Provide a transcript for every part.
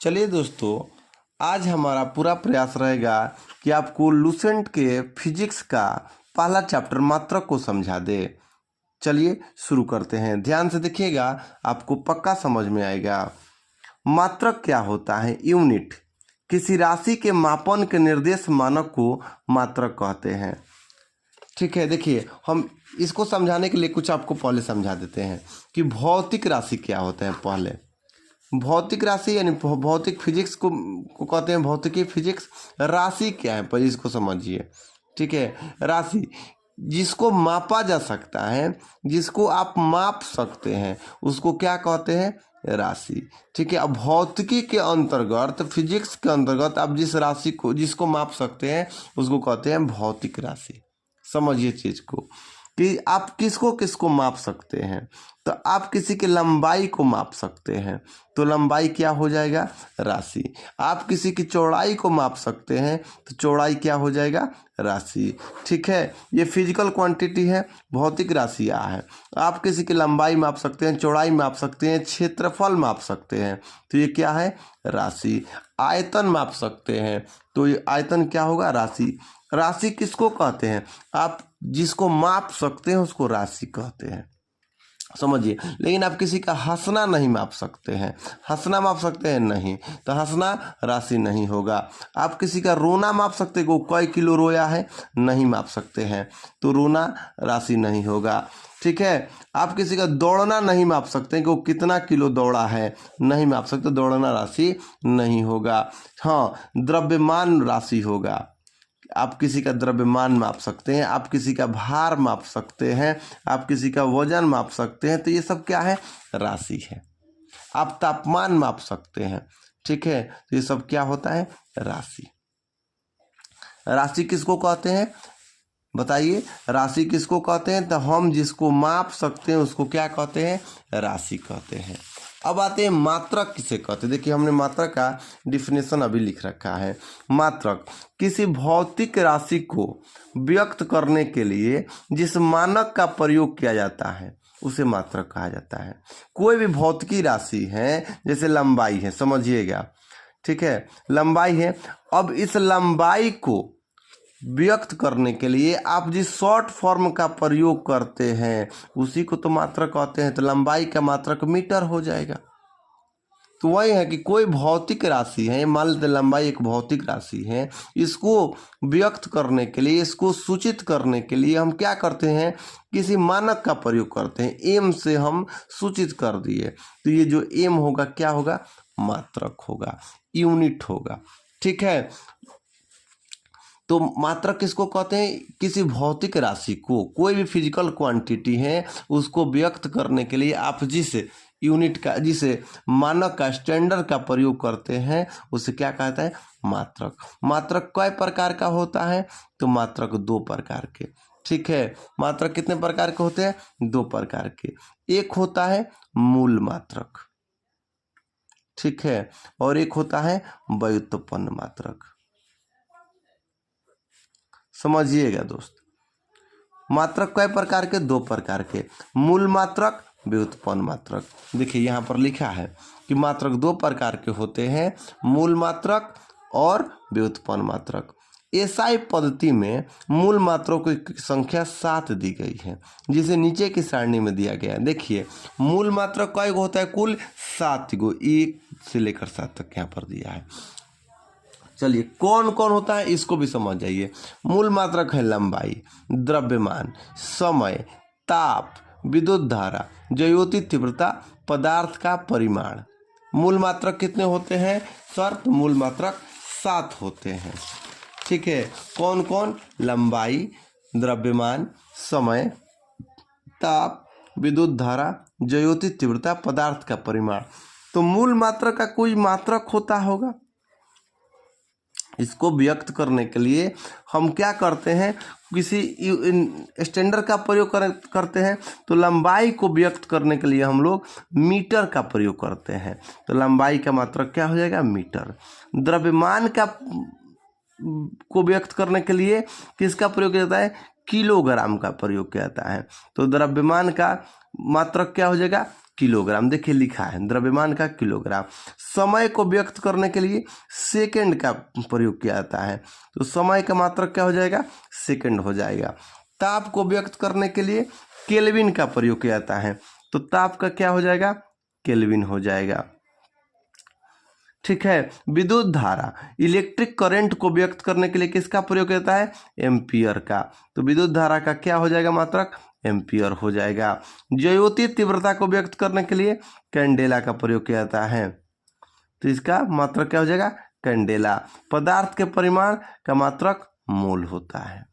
चलिए दोस्तों, आज हमारा पूरा प्रयास रहेगा कि आपको लूसेंट के फिजिक्स का पहला चैप्टर मात्रक को समझा दे। चलिए शुरू करते हैं। ध्यान से देखिएगा, आपको पक्का समझ में आएगा। मात्रक क्या होता है? यूनिट। किसी राशि के मापन के निर्देश मानक को मात्रक कहते हैं। ठीक है, देखिए हम इसको समझाने के लिए कुछ आपको पहले समझा देते हैं कि भौतिक राशि क्या होते हैं। पहले भौतिक राशि यानी भौतिक फिजिक्स को कहते हैं भौतिकी फिजिक्स। राशि क्या है पहले इसको समझिए। ठीक है, राशि जिसको मापा जा सकता है, जिसको आप माप सकते हैं, उसको क्या कहते हैं? राशि। ठीक है, अब भौतिकी के अंतर्गत, फिजिक्स के अंतर्गत आप जिस राशि को जिसको माप सकते हैं उसको कहते हैं भौतिक राशि। समझिए चीज को कि आप किसको किसको माप सकते हैं। तो आप किसी की लंबाई को माप सकते हैं, तो लंबाई क्या हो जाएगा? राशि। आप किसी की चौड़ाई को माप सकते हैं, तो चौड़ाई क्या हो जाएगा? राशि। ठीक है, ये फिजिकल क्वांटिटी है, भौतिक राशि यह है। आप किसी की लंबाई माप सकते हैं, चौड़ाई माप सकते हैं, क्षेत्रफल माप सकते हैं, तो ये क्या है? राशि। आयतन माप सकते हैं, तो ये आयतन क्या होगा? राशि। राशि किसको कहते हैं? आप जिसको माप सकते हैं उसको राशि कहते हैं। समझिए, लेकिन आप किसी का हंसना नहीं माप सकते हैं। हंसना माप सकते हैं? नहीं, तो हंसना राशि नहीं होगा। आप किसी का रोना माप सकते हैं, वो कई किलो रोया है? नहीं माप सकते हैं, तो रोना राशि नहीं होगा। ठीक है, आप किसी का दौड़ना नहीं माप सकते कि वो कितना किलो दौड़ा है? नहीं माप सकते, दौड़ना राशि नहीं होगा। हाँ, द्रव्यमान राशि होगा। आप किसी का द्रव्यमान माप सकते हैं, आप किसी का भार माप सकते हैं, आप किसी का वजन माप सकते हैं, तो ये सब क्या है? राशि है। आप तापमान माप सकते हैं। ठीक है, तो ये सब क्या होता है? राशि। राशि किसको कहते हैं बताइए? राशि किसको कहते हैं? तो हम जिसको माप सकते हैं उसको क्या कहते हैं? राशि कहते हैं। अब आते हैं मात्रक किसे कहते हैं। देखिए, हमने मात्रक का डिफिनेशन अभी लिख रखा है। मात्रक किसी भौतिक राशि को व्यक्त करने के लिए जिस मानक का प्रयोग किया जाता है उसे मात्रक कहा जाता है। कोई भी भौतिकी राशि है, जैसे लंबाई है, समझिएगा। ठीक है, लंबाई है। अब इस लंबाई को व्यक्त करने के लिए आप जिस शॉर्ट फॉर्म का प्रयोग करते हैं उसी को तो मात्रक कहते हैं। तो लंबाई का मात्रक मीटर हो जाएगा। तो वही है कि कोई भौतिक राशि है, मान लेते लंबाई एक भौतिक राशि है, इसको व्यक्त करने के लिए, इसको सूचित करने के लिए हम क्या करते हैं? किसी मानक का प्रयोग करते हैं। एम से हम सूचित कर दिए, तो ये जो एम होगा क्या होगा? मात्रक होगा, यूनिट होगा। ठीक है, तो मात्रक किसको कहते हैं? किसी भौतिक राशि को, कोई भी फिजिकल क्वांटिटी है उसको व्यक्त करने के लिए आप जिस यूनिट का, जिस मानक का, स्टैंडर्ड का प्रयोग करते हैं उसे क्या कहता है? मात्रक। मात्रक कई प्रकार का होता है? तो मात्रक दो प्रकार के। ठीक है, मात्रक कितने प्रकार के होते हैं? दो प्रकार के। एक होता है मूल मात्रक, ठीक है, और एक होता है व्युत्पन्न मात्रक। समझिएगा दोस्त, मात्रक कई प्रकार के? दो प्रकार के। मूल मात्रक, व्युत्पन्न मात्रक। देखिए यहाँ पर लिखा है कि मात्रक दो प्रकार के होते हैं, मूल मात्रक और व्युत्पन्न मात्रक। एसआई पद्धति में मूल मात्रकों की संख्या 7 दी गई है, जिसे नीचे की सारणी में दिया गया है। देखिए, मूल मात्रक कई गो होता है? कुल 7 गो, 1 से लेकर 7 तक यहाँ पर दिया है। चलिए, कौन कौन होता है इसको भी समझ जाइए। मूल मात्रक है लंबाई, द्रव्यमान, समय, ताप, विद्युत धारा, ज्योति तीव्रता, पदार्थ का परिमाण। मूल मात्रक कितने होते हैं सर? तो मूल मात्रक 7 होते हैं। ठीक है, कौन कौन? लंबाई, द्रव्यमान, समय, ताप, विद्युत धारा, ज्योति तीव्रता, पदार्थ का परिमाण। तो मूल मात्रक का कोई मात्रक होता होगा। इसको व्यक्त करने के लिए हम क्या करते हैं? किसी स्टैंडर्ड का प्रयोग करते हैं। तो लंबाई को व्यक्त करने के लिए हम लोग मीटर का प्रयोग करते हैं। तो लंबाई का मात्रक क्या हो जाएगा? मीटर। द्रव्यमान का को व्यक्त करने के लिए किसका प्रयोग किया जाता है? किलोग्राम का प्रयोग किया जाता है। तो द्रव्यमान का मात्रक क्या हो जाएगा? किलोग्राम। देखिए लिखा है द्रव्यमान का किलोग्राम। समय को व्यक्त करने के लिए सेकंड का प्रयोग किया जाता है, तो समय का मात्रक क्या हो जाएगा, सेकंड हो जाएगा। ताप को व्यक्त करने के लिए केल्विन का प्रयोग किया जाता है, तो ताप का क्या हो जाएगा, केल्विन हो जाएगा। ठीक है। विद्युत धारा, इलेक्ट्रिक करंट को व्यक्त करने के लिए किसका प्रयोग किया जाता है, एम्पियर का, तो विद्युत धारा का क्या हो जाएगा मात्रक, एम्पियर हो जाएगा। ज्योति तीव्रता को व्यक्त करने के लिए कैंडेला का प्रयोग किया जाता है, तो इसका मात्रक क्या हो जाएगा, कैंडेला। पदार्थ के परिमाण का मात्रक मोल होता है।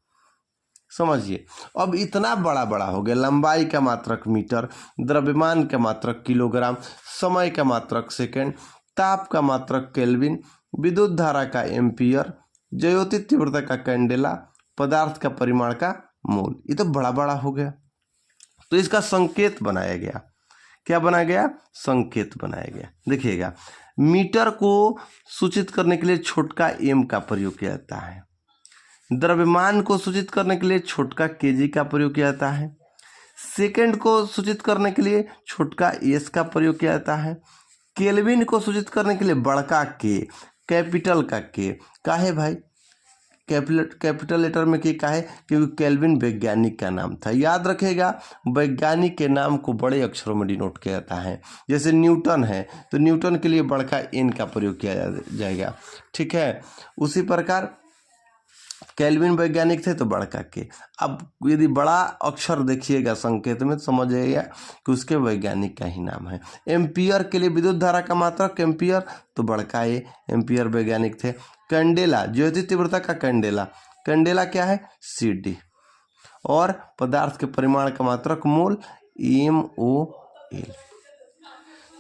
समझिए, अब इतना बड़ा बड़ा हो गया, लंबाई का मात्रक मीटर, द्रव्यमान का मात्रक किलोग्राम, समय का मात्रक सेकंड, ताप का मात्रक केल्विन, विद्युत धारा का एम्पियर, ज्योति तीव्रता का कैंडेला, पदार्थ का परिमाण का मोल। ये तो बड़ा बड़ा हो गया, तो इसका संकेत बनाया गया। क्या बनाया गया, संकेत बनाया गया। देखिएगा, मीटर को सूचित करने के लिए छोटका एम का प्रयोग किया जाता है, द्रव्यमान को सूचित करने के लिए छोटका केजी का प्रयोग किया जाता है, सेकंड को सूचित करने के लिए छोटका एस का प्रयोग किया जाता है, केल्विन को सूचित करने के लिए बड़का के, कैपिटल का के। काहे भाई कैपिटल लेटर में के काहे, क्योंकि केल्विन वैज्ञानिक का नाम था। याद रखेगा, वैज्ञानिक के नाम को बड़े अक्षरों में डिनोट किया जाता है। जैसे न्यूटन है, तो न्यूटन के लिए बड़का एन का प्रयोग किया जाएगा। ठीक है, उसी प्रकार केल्विन वैज्ञानिक थे तो बड़का के। अब यदि बड़ा अक्षर देखिएगा संकेत में तो समझ जाइएगा कि उसके वैज्ञानिक का ही नाम है। एम्पियर के लिए विद्युत धारा का मात्रक एम्पियर, तो बड़का ए, एम्पियर वैज्ञानिक थे। कैंडेला, ज्योति तीव्रता का कैंडेला, कैंडेला क्या है, CD। और पदार्थ के परिमाण का मात्रक मोल, MOL।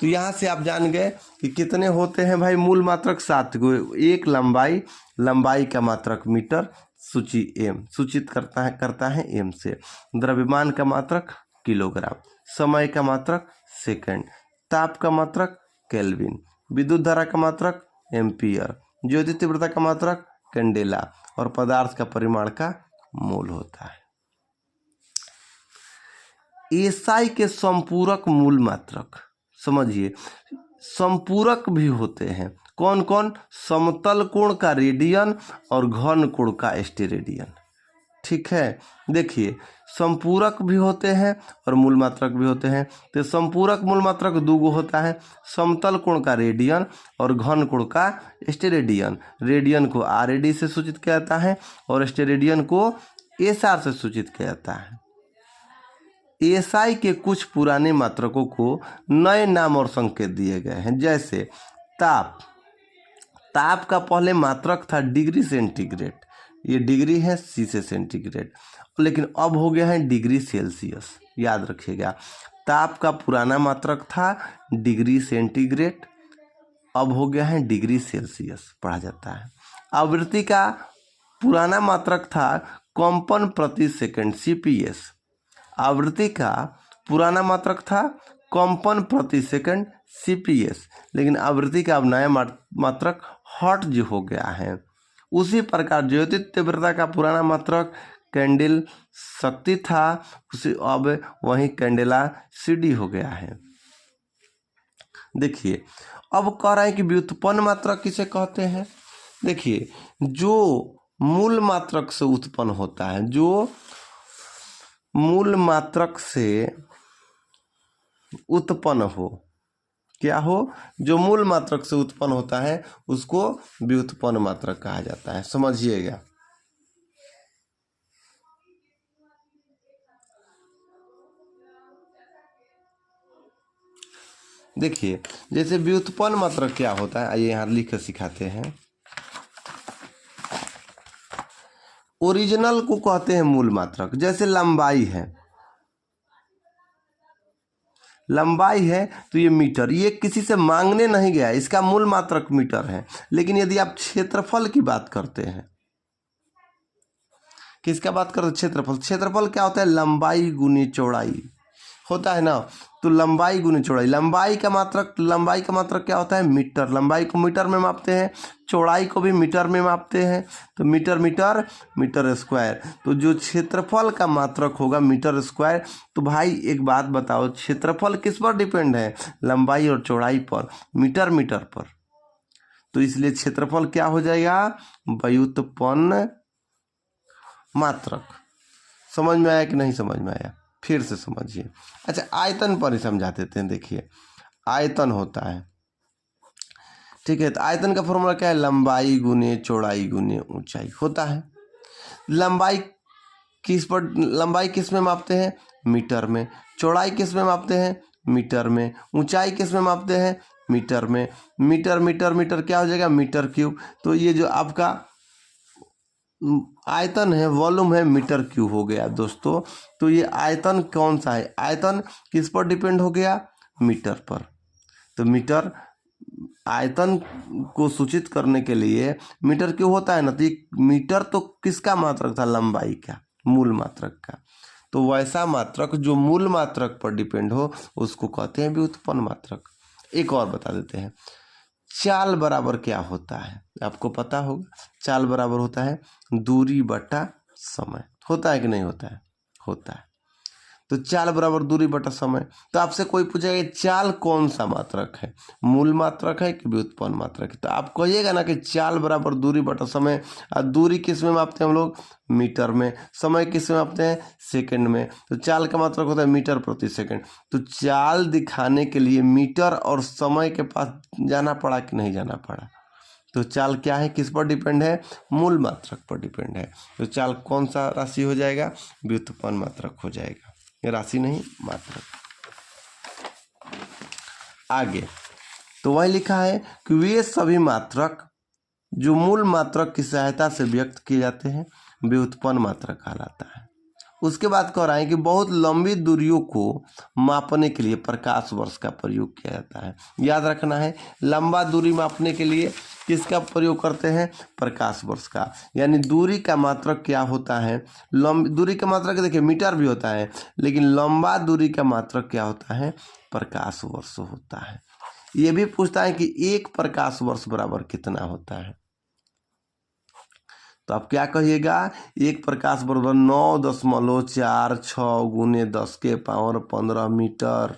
तो यहाँ से आप जान गए कि कितने होते हैं भाई, मूल मात्रक 7 गो। एक लंबाई, लंबाई का मात्रक मीटर, सूची एम, सूचित करता है एम से। द्रव्यमान का मात्रक किलोग्राम, समय का मात्रक सेकंड, ताप का मात्रक केल्विन, विद्युत धारा का मात्रक एम्पियर, ज्योति तीव्रता का मात्रक कैंडेला, और पदार्थ का परिमाण का मोल होता है। एसआई के संपूरक मूल मात्रक, समझिए, संपूरक भी होते हैं। कौन कौन, समतल कोण का रेडियन और घन कोण का स्टेरेडियन। ठीक है, देखिए, संपूरक भी होते हैं और मूल मात्रक भी होते हैं। तो संपूरक मूल मात्रक 2 गो होता है, समतल कोण का रेडियन और घन कोण का स्टेरेडियन। रेडियन को RAD से सूचित किया जाता है और स्टेरेडियन को SR से सूचित किया जाता है। एसआई के कुछ पुराने मात्रकों को नए नाम और संकेत दिए गए हैं, जैसे ताप, ताप का पहले मात्रक था डिग्री सेंटीग्रेड, ये डिग्री है C से सेंटीग्रेड, लेकिन अब हो गया है डिग्री सेल्सियस। याद रखिएगा, ताप का पुराना मात्रक था डिग्री सेंटीग्रेड, अब हो गया है डिग्री सेल्सियस पढ़ा जाता है। आवृत्ति का पुराना मात्रक था कंपन प्रति सेकंड, CPS। आवृत्ति का पुराना मात्रक था कंपन प्रति सेकंड, CPS, लेकिन आवृत्ति का अब नया मात्रक हर्ट्ज हो गया है। उसी प्रकार ज्योति तीव्रता का पुराना मात्रक कैंडल शक्ति था, उसे अब वही कैंडेला CD हो गया है। देखिए, अब कह रहा है कि व्युत्पन्न मात्रक किसे कहते हैं। देखिए, जो मूल मात्रक से उत्पन्न होता है, जो मूल मात्रक से उत्पन्न हो, क्या हो, जो मूल मात्रक से उत्पन्न होता है उसको व्युत्पन्न मात्रक कहा जाता है। समझिएगा, देखिए, जैसे व्युत्पन्न मात्रक क्या होता है, आइए यहाँ लिख कर सिखाते हैं। ओरिजिनल को कहते हैं मूल मात्रक। जैसे लंबाई है, लंबाई है तो ये मीटर, ये किसी से मांगने नहीं गया, इसका मूल मात्रक मीटर है। लेकिन यदि आप क्षेत्रफल की बात करते हैं, किसका बात करते हैं, क्षेत्रफल। क्षेत्रफल क्या होता है, लंबाई गुनी चौड़ाई होता है ना। तो लंबाई गुने चौड़ाई, लंबाई का मात्रक क्या होता है? मीटर। लंबाई को मीटर में मापते हैं, चौड़ाई को भी मीटर में मापते हैं। तो मीटर मीटर मीटर स्क्वायर। तो जो क्षेत्रफल का मात्रक होगा मीटर स्क्वायर। तो भाई एक बात बताओ, क्षेत्रफल किस पर डिपेंड है? लंबाई और चौड़ाई पर, मीटर मीटर पर। तो इसलिए क्षेत्रफल क्या हो जाएगा? व्युत्पन्न मात्रक। समझ में आया कि नहीं समझ में आया? फिर से समझिए। अच्छा, आयतन पर ही समझा देते हैं। देखिए, आयतन होता है, ठीक है। तो आयतन का फॉर्मूला क्या है? लंबाई गुने चौड़ाई गुने ऊंचाई होता है। लंबाई किस में मापते हैं? मीटर में। चौड़ाई किस में मापते हैं? मीटर में। ऊंचाई किस में मापते हैं? मीटर में। मीटर मीटर मीटर क्या हो जाएगा? Metre cube. तो ये जो आपका आयतन है, वॉल्यूम है, मीटर क्यूब हो गया दोस्तों। तो ये आयतन कौन सा है? आयतन किस पर डिपेंड हो गया? मीटर पर। तो मीटर, आयतन को सूचित करने के लिए मीटर क्यों होता है ना। तो मीटर तो किसका मात्रक था? लंबाई का, मूल मात्रक का। तो वैसा मात्रक जो मूल मात्रक पर डिपेंड हो उसको कहते हैं व्युत्पन्न मात्रक। एक और बता देते हैं, चाल बराबर क्या होता है? आपको पता होगा, चाल बराबर होता है दूरी बटा समय। होता है कि नहीं होता है? होता है। तो चाल बराबर दूरी बटा समय। तो आपसे कोई पूछेगा चाल कौन सा मात्रक है, मूल मात्रक है कि व्युत्पन्न मात्रक है? तो आप कहिएगा ना कि चाल बराबर दूरी बटा समय। और दूरी किस में मापते हैं हम लोग? मीटर में। समय किस में मापते हैं? सेकंड में। तो चाल का मात्रक होता है मीटर प्रति सेकंड। तो चाल दिखाने के लिए मीटर और समय के पास जाना पड़ा कि नहीं जाना पड़ा? तो चाल क्या है, किस पर डिपेंड है? मूल मात्रक पर डिपेंड है। तो चाल कौन सा राशि हो जाएगा? व्युत्पन्न मात्रक हो जाएगा, राशि नहीं मात्रक। आगे तो वही लिखा है कि वे सभी मात्रक जो मूल मात्रक की सहायता से व्यक्त किए जाते हैं व्युत्पन्न मात्रक कहलाता है। उसके बाद कह रहा है कि बहुत लंबी दूरियों को मापने के लिए प्रकाश वर्ष का प्रयोग किया जाता है। याद रखना है, लंबा दूरी मापने के लिए किसका प्रयोग करते हैं? प्रकाश वर्ष का। यानी दूरी का मात्रक क्या होता है? लंबी दूरी का मात्रक देखिए मीटर भी होता है, लेकिन लंबा दूरी का मात्रक क्या होता है? प्रकाश वर्ष होता है। ये भी पूछता है कि एक प्रकाश वर्ष बराबर कितना होता है? तो आप क्या कहिएगा? एक प्रकाश बराबर 9.46 गुने 10 के पावर 15 मीटर।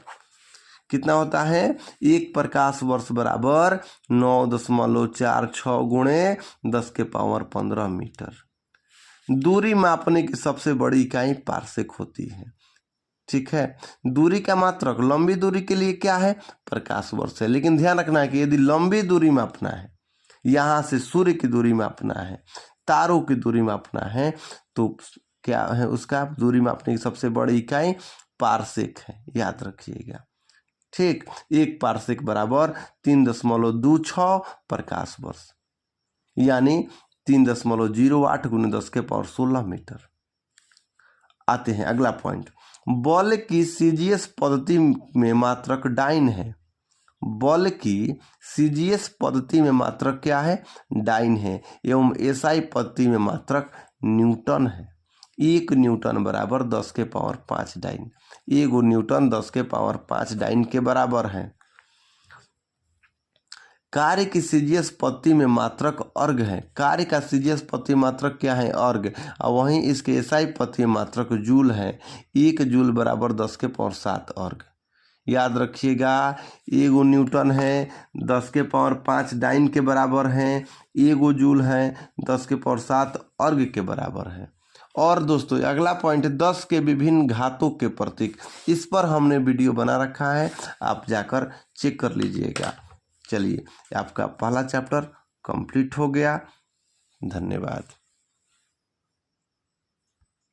कितना होता है? एक प्रकाश वर्ष बराबर 9.46 गुणे 10 के पावर 15 मीटर। दूरी मापने की सबसे बड़ी इकाई पार्सेक होती है, ठीक है। दूरी का मात्रक लंबी दूरी के लिए क्या है? प्रकाश वर्ष है। लेकिन ध्यान रखना है कि यदि लंबी दूरी मापना है, यहाँ से सूर्य की दूरी मापना है, तारों की दूरी मापना है, तो क्या है उसका? दूरी मापने की सबसे बड़ी इकाई पार्सेक है, याद रखिएगा, ठीक। एक पार्सेक बराबर 3.26 प्रकाश वर्ष, यानी 3.08 गुने 10 के पावर 16 मीटर। आते हैं अगला पॉइंट, बल की सीजीएस पद्धति में मात्रक डाइन है। बल की सीजीएस पद्धति में मात्रक क्या है? डाइन है। एवं एसआई पद्धति में मात्रक न्यूटन है। 1 न्यूटन बराबर 10 के पावर 5 डाइन। 1 न्यूटन 10 के पावर 5 डाइन के बराबर है। कार्य की सीजीएस पद्धति में मात्रक अर्घ है। कार्य का सीजीएस पद्धति मात्रक क्या है? अर्घ। और वहीं इसके एसआई पद्धति में मात्रक जूल है। 1 जूल बराबर 10 के पावर 7 अर्घ। याद रखिएगा, 1 न्यूटन है 10 के पावर 5 डाइन के बराबर है। 1 जूल है 10 के पावर 7 अर्घ के बराबर है। और दोस्तों अगला पॉइंट 10 के विभिन्न घातों के प्रतीक, इस पर हमने वीडियो बना रखा है, आप जाकर चेक कर लीजिएगा। चलिए, आपका पहला चैप्टर कंप्लीट हो गया। धन्यवाद।